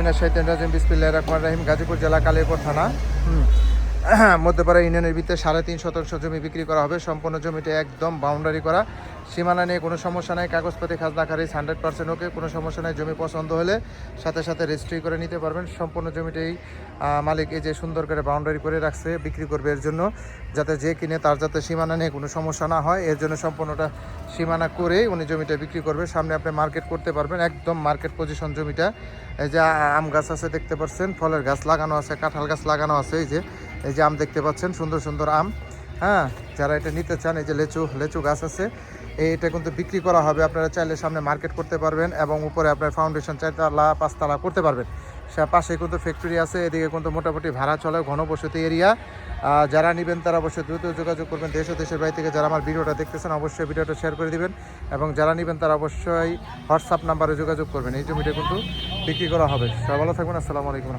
বিসমিল্লাহির রহমানির রহিম। গাজীপুর জেলা কালিয়াকৈর থানা মধ্যপাড়া ইউনিয়নের ভিতরে 3.5 শতাংশ জমি বিক্রি করা হবে। সম্পূর্ণ জমিটা একদম বাউন্ডারি করা, সীমানা নিয়ে কোনো সমস্যা নাই। কাগজপাতি খাজনা খারিজ 100% ওকে, কোনো সমস্যা নাই। জমি পছন্দ হলে সাথে সাথে রেজিস্ট্রি করে নিতে পারবেন। সম্পূর্ণ জমিটাই মালিক এই যে সুন্দর করে বাউন্ডারি করে রাখছে, বিক্রি করবে এর জন্য, যাতে যে কিনে তার যাতে সীমানা নিয়ে কোনো সমস্যা না হয়, এর জন্য সম্পূর্ণটা সীমানা করেই উনি জমিটা বিক্রি করবে। সামনে আপনি মার্কেট করতে পারবেন, একদম মার্কেট পজিশন জমিটা। এই যে আম গাছ আছে দেখতে পাচ্ছেন, ফলের গাছ লাগানো আছে, কাঁঠাল গাছ লাগানো আছে। এই যে আম দেখতে পাচ্ছেন, সুন্দর সুন্দর আম। হ্যাঁ, যারা এটা নিতে চান, এই যে লেচু গাছ আছে, এটা কিন্তু বিক্রি করা হবে। আপনারা চাইলে সামনে মার্কেট করতে পারবেন এবং উপরে আপনার ফাউন্ডেশন 4তলা 5তলা করতে পারবেন। সে পাশে কিন্তু ফ্যাক্টরি আছে, এদিকে কিন্তু মোটামুটি ভাড়া চলে, ঘনবসতি এরিয়া। যারা নেবেন তারা অবশ্যই দ্রুত যোগাযোগ করবেন। দেশ ও দেশের বাইরে থেকে যারা আমার ভিডিওটা দেখতেছেন অবশ্যই ভিডিওটা শেয়ার করে দিবেন, এবং যারা নেবেন তারা অবশ্যই হোয়াটসঅ্যাপ নাম্বারে যোগাযোগ করবেন। এই জমিটা কিন্তু বিক্রি করা হবে। সবাই ভালো থাকবেন। আসসালামু আলাইকুম।